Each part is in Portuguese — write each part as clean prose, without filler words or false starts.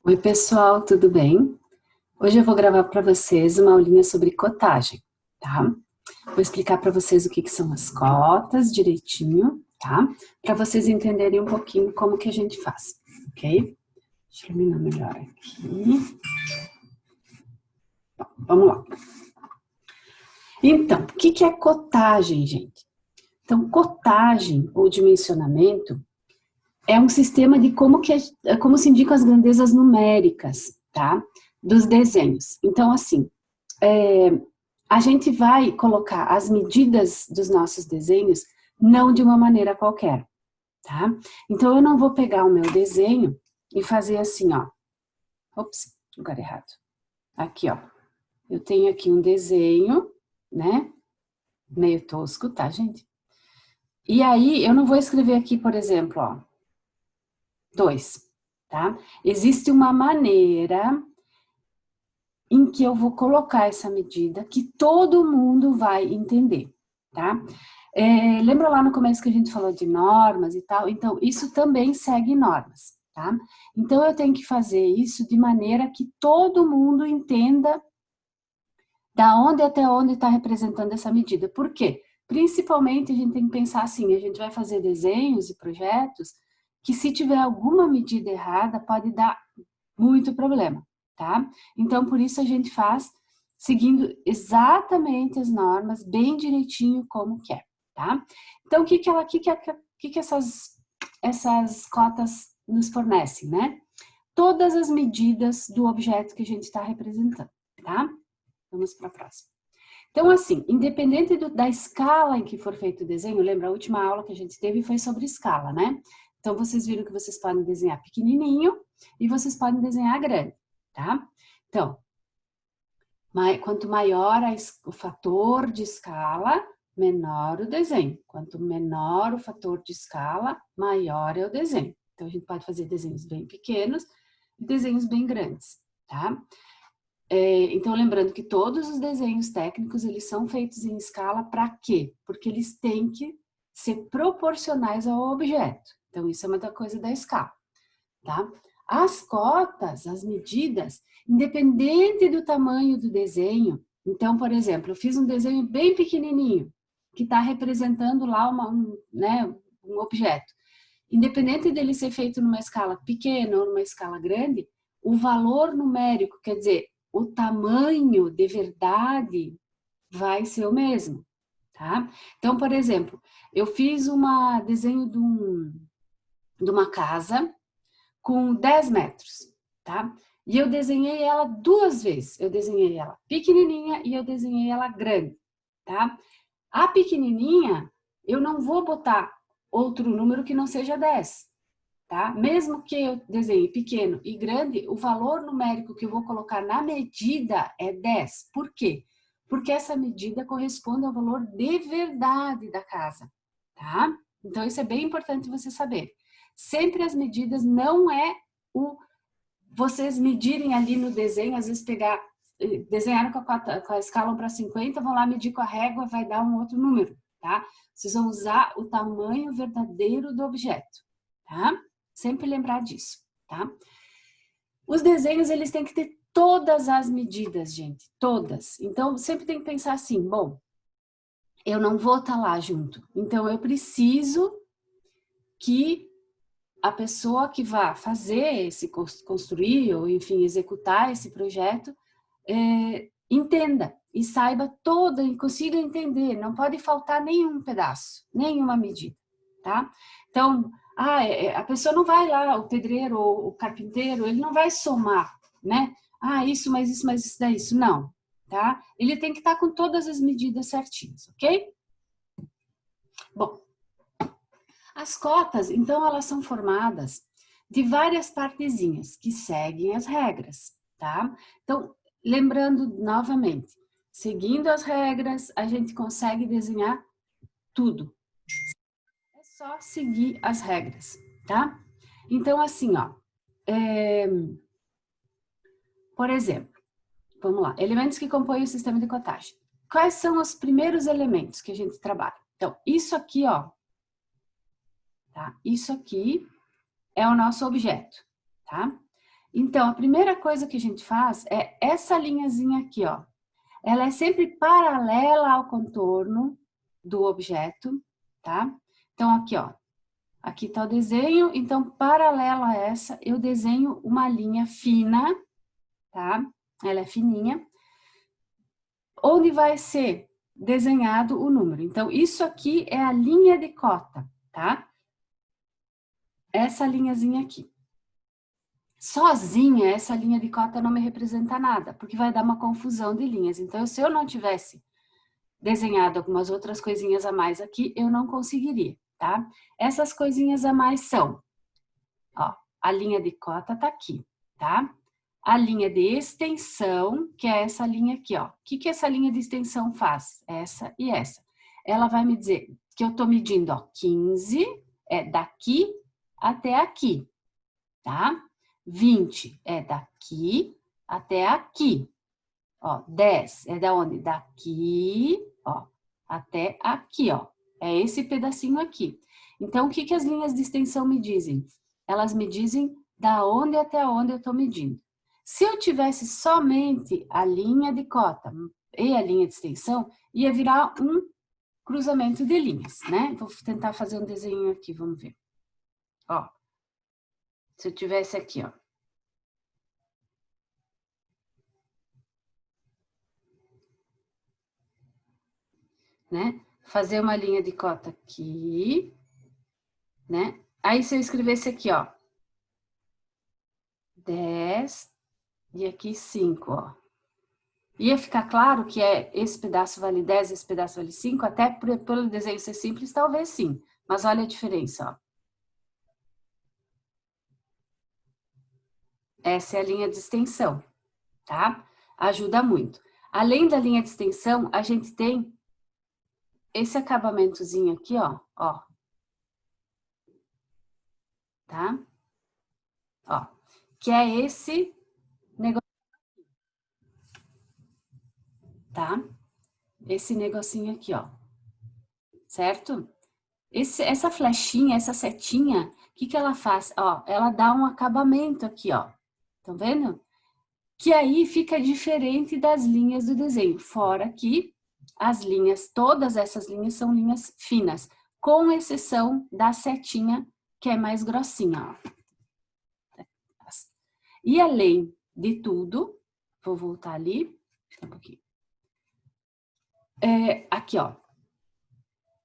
Oi, pessoal, tudo bem? Hoje eu vou gravar para vocês uma aulinha sobre cotagem, tá? Vou explicar para vocês o que são as cotas direitinho, tá? Para vocês entenderem um pouquinho como que a gente faz, ok? Deixa eu iluminar melhor aqui. Bom, vamos lá. Então, o que é cotagem, gente? Então, cotagem ou dimensionamento é um sistema de como se indicam as grandezas numéricas, tá? Dos desenhos. Então, assim, a gente vai colocar as medidas dos nossos desenhos não de uma maneira qualquer, tá? Então, eu não vou pegar o meu desenho e fazer assim, ó. Ops, lugar errado. Aqui, ó. Eu tenho aqui um desenho, né? Meio tosco, tá, gente? E aí, eu não vou escrever aqui, por exemplo, ó, 2, tá? Existe uma maneira em que eu vou colocar essa medida que todo mundo vai entender, tá? Lembra lá no começo que a gente falou de normas e tal? Então, isso também segue normas, tá? Então, eu tenho que fazer isso de maneira que todo mundo entenda da onde até onde está representando essa medida. Por quê? Principalmente, a gente tem que pensar assim, a gente vai fazer desenhos e projetos que se tiver alguma medida errada, pode dar muito problema, tá? Então, por isso a gente faz seguindo exatamente as normas, bem direitinho como quer, tá? Então, o que essas cotas nos fornecem, né? Todas as medidas do objeto que a gente está representando, tá? Vamos para a próxima. Então, assim, independente da escala em que for feito o desenho, lembra a última aula que a gente teve foi sobre escala, né? Então, vocês viram que vocês podem desenhar pequenininho e vocês podem desenhar grande, tá? Então, quanto maior o fator de escala, menor o desenho. Quanto menor o fator de escala, maior é o desenho. Então, a gente pode fazer desenhos bem pequenos e desenhos bem grandes, tá? Então, lembrando que todos os desenhos técnicos, eles são feitos em escala para quê? Porque eles têm que ser proporcionais ao objeto. Então, isso é uma coisa da escala, tá? As cotas, as medidas, independente do tamanho do desenho, então, por exemplo, eu fiz um desenho bem pequenininho, que está representando lá um objeto. Independente dele ser feito numa escala pequena ou numa escala grande, o valor numérico, quer dizer, o tamanho de verdade vai ser o mesmo, tá? Então, por exemplo, eu fiz um desenho de uma casa com 10 metros, tá? E eu desenhei ela duas vezes. Eu desenhei ela pequenininha e eu desenhei ela grande, tá? A pequenininha, eu não vou botar outro número que não seja 10, tá? Mesmo que eu desenhe pequeno e grande, o valor numérico que eu vou colocar na medida é 10. Por quê? Porque essa medida corresponde ao valor de verdade da casa, tá? Então, isso é bem importante você saber. Sempre as medidas não é vocês medirem ali no desenho, às vezes desenharam com a escala 1 para 50, vão lá medir com a régua, vai dar um outro número, tá? Vocês vão usar o tamanho verdadeiro do objeto, tá? Sempre lembrar disso, tá? Os desenhos, eles têm que ter todas as medidas, gente, todas. Então, sempre tem que pensar assim, bom, eu não vou estar lá junto, então eu preciso que a pessoa que vai fazer construir ou, enfim, executar esse projeto, entenda e saiba toda e consiga entender, não pode faltar nenhum pedaço, nenhuma medida, tá? Então, a pessoa não vai lá, o pedreiro ou o carpinteiro, ele não vai somar, né? Isso, mais isso, daí, isso, não, tá? Ele tem que estar com todas as medidas certinhas, ok? Bom, as cotas, então, elas são formadas de várias partezinhas que seguem as regras, tá? Então, lembrando novamente, seguindo as regras, a gente consegue desenhar tudo. É só seguir as regras, tá? Então, assim, ó, por exemplo, vamos lá, elementos que compõem o sistema de cotagem. Quais são os primeiros elementos que a gente trabalha? Então, isso aqui, ó, tá? Isso aqui é o nosso objeto, tá? Então, a primeira coisa que a gente faz é essa linhazinha aqui, ó. Ela é sempre paralela ao contorno do objeto, tá? Então, aqui, ó. Aqui tá o desenho, então, paralela a essa, eu desenho uma linha fina, tá? Ela é fininha. Onde vai ser desenhado o número. Então, isso aqui é a linha de cota, tá? Essa linhazinha aqui. Sozinha, essa linha de cota não me representa nada, porque vai dar uma confusão de linhas. Então, se eu não tivesse desenhado algumas outras coisinhas a mais aqui, eu não conseguiria, tá? Essas coisinhas a mais são, ó, a linha de cota tá aqui, tá? A linha de extensão, que é essa linha aqui, ó. O que essa linha de extensão faz? Essa e essa. Ela vai me dizer que eu tô medindo, ó, 15, é daqui até aqui, tá? 20 é daqui até aqui. Ó, 10 é da onde? Daqui, ó, até aqui, ó. É esse pedacinho aqui. Então, o que as linhas de extensão me dizem? Elas me dizem da onde até onde eu tô medindo. Se eu tivesse somente a linha de cota e a linha de extensão, ia virar um cruzamento de linhas, né? Vou tentar fazer um desenho aqui, vamos ver. Ó, se eu tivesse aqui, ó. Né? Fazer uma linha de cota aqui, né? Aí se eu escrevesse aqui, ó, 10 e aqui 5, ó. Ia ficar claro que esse pedaço vale 10, esse pedaço vale 5, até pelo desenho ser simples, talvez sim. Mas olha a diferença, ó. Essa é a linha de extensão, tá? Ajuda muito. Além da linha de extensão, a gente tem esse acabamentozinho aqui, ó. Tá? Ó, que é esse negócio, tá? Esse negocinho aqui, ó. Certo? Essa flechinha, essa setinha, o que ela faz? Ó, ela dá um acabamento aqui, ó. Estão vendo? Que aí fica diferente das linhas do desenho. Fora que as linhas, todas essas linhas são linhas finas, com exceção da setinha, que é mais grossinha, ó. E além de tudo, vou voltar ali, um pouquinho. Aqui, ó,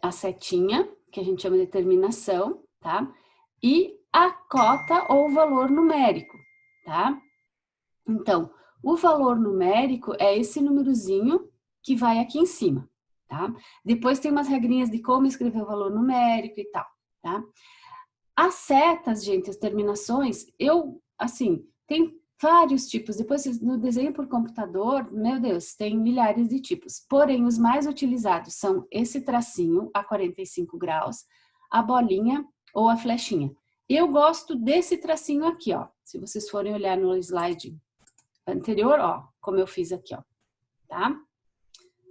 a setinha, que a gente chama de terminação, tá? E a cota ou valor numérico, tá? Então, o valor numérico é esse númerozinho que vai aqui em cima, tá? Depois tem umas regrinhas de como escrever o valor numérico e tal, tá? As setas, gente, as terminações, tem vários tipos. Depois, no desenho por computador, meu Deus, tem milhares de tipos. Porém, os mais utilizados são esse tracinho a 45 graus, a bolinha ou a flechinha. Eu gosto desse tracinho aqui, ó. Se vocês forem olhar no slide anterior, ó, como eu fiz aqui, ó, tá?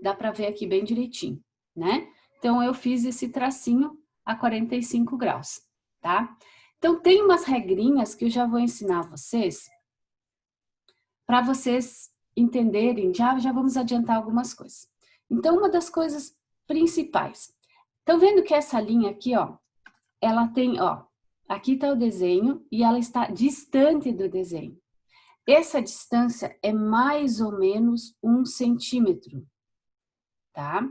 Dá para ver aqui bem direitinho, né? Então, eu fiz esse tracinho a 45 graus, tá? Então, tem umas regrinhas que eu já vou ensinar vocês, para vocês entenderem, já vamos adiantar algumas coisas. Então, uma das coisas principais. Estão vendo que essa linha aqui, ó, ela tem, ó, aqui está o desenho e ela está distante do desenho. Essa distância é mais ou menos 1 centímetro, tá?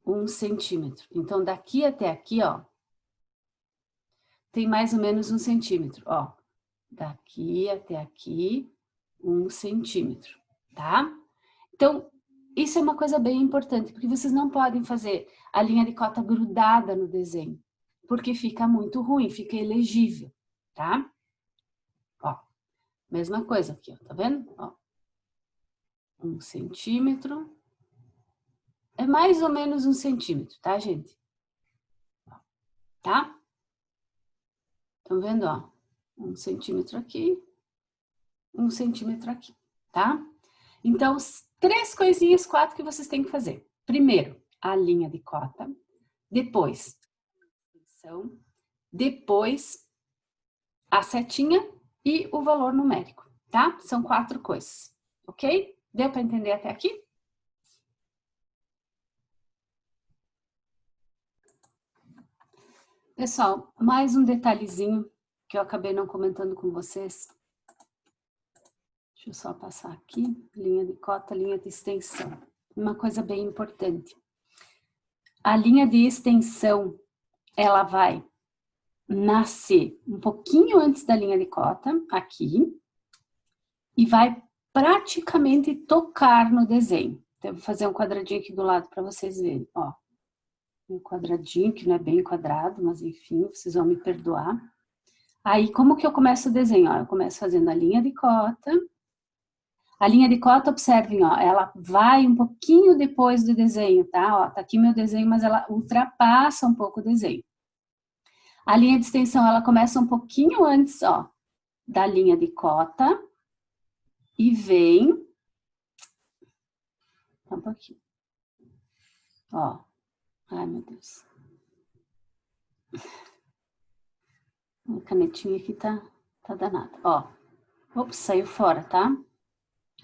1 centímetro. Então, daqui até aqui, ó, tem mais ou menos 1 centímetro, ó. Daqui até aqui, 1 centímetro, tá? Então, isso é uma coisa bem importante, porque vocês não podem fazer a linha de cota grudada no desenho, porque fica muito ruim, fica ilegível, tá? Ó, mesma coisa aqui, ó, tá vendo? Ó, 1 centímetro. É mais ou menos 1 centímetro, tá, gente? Tá? Estão vendo, ó? 1 centímetro aqui, 1 centímetro aqui, tá? Então, 3 coisinhas, 4 que vocês têm que fazer. Primeiro, a linha de cota. Depois, depois a setinha e o valor numérico, tá? São 4 coisas, ok? Deu para entender até aqui? Pessoal, mais um detalhezinho que eu acabei não comentando com vocês. Deixa eu só passar aqui, linha de cota, linha de extensão. Uma coisa bem importante. A linha de extensão, ela vai nascer um pouquinho antes da linha de cota, aqui, e vai praticamente tocar no desenho. Então, eu vou fazer um quadradinho aqui do lado para vocês verem, ó. Um quadradinho, que não é bem quadrado, mas enfim, vocês vão me perdoar. Aí, como que eu começo o desenho? Ó, eu começo fazendo a linha de cota. A linha de cota, observem, ó, ela vai um pouquinho depois do desenho, tá? Ó, tá aqui meu desenho, mas ela ultrapassa um pouco o desenho. A linha de extensão, ela começa um pouquinho antes, ó, da linha de cota e vem... Um pouquinho. Ó. Ai, meu Deus. A canetinha aqui tá danada. Ó. Ops, saiu fora, tá?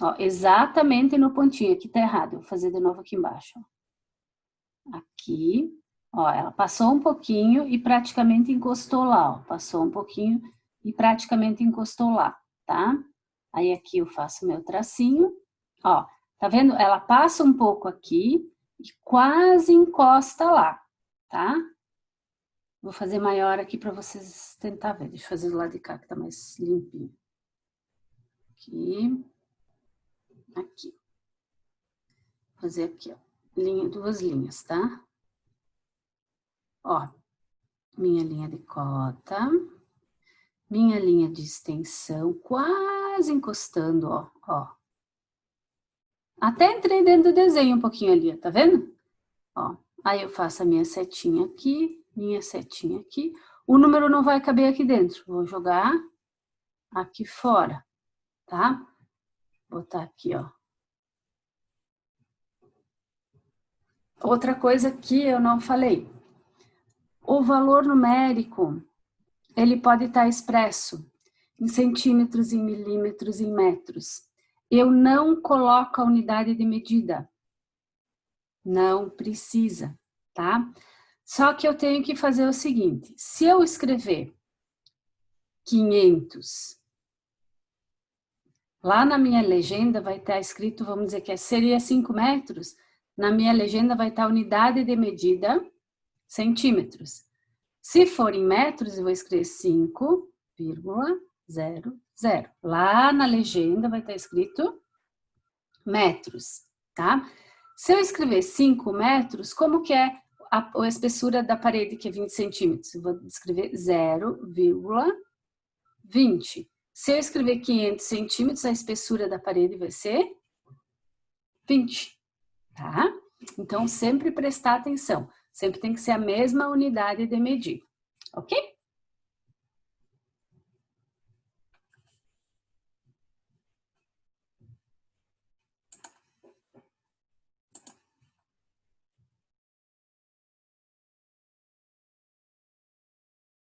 Ó, exatamente no pontinho. Aqui tá errado. Eu vou fazer de novo aqui embaixo. Ó. Aqui. Ó, ela passou um pouquinho e praticamente encostou lá, ó. Passou um pouquinho e praticamente encostou lá, tá? Aí aqui eu faço meu tracinho. Ó, tá vendo? Ela passa um pouco aqui e quase encosta lá, tá? Vou fazer maior aqui para vocês tentar ver. Deixa eu fazer do lado de cá que tá mais limpinho. Aqui. Aqui. Vou fazer aqui, ó. Duas linhas, tá? Ó. Minha linha de cota. Minha linha de extensão. Quase encostando, ó. Ó. Até entrei dentro do desenho um pouquinho ali, ó. Tá vendo? Ó. Aí eu faço a minha setinha aqui. Minha setinha aqui. O número não vai caber aqui dentro. Vou jogar aqui fora, tá? Vou botar aqui, ó. Outra coisa que eu não falei. O valor numérico, ele pode estar expresso em centímetros, em milímetros, em metros. Eu não coloco a unidade de medida. Não precisa, tá? Só que eu tenho que fazer o seguinte. Se eu escrever 500, lá na minha legenda vai estar escrito, vamos dizer que seria 5 metros, na minha legenda vai estar a unidade de medida, centímetros. Se for em metros, eu vou escrever 5,00. Lá na legenda vai estar escrito metros, tá? Se eu escrever 5 metros, como que é a espessura da parede, que é 20 centímetros? Eu vou escrever 0,20. Se eu escrever 500 centímetros, a espessura da parede vai ser 20, tá? Então, sempre prestar atenção. Sempre tem que ser a mesma unidade de medida, ok?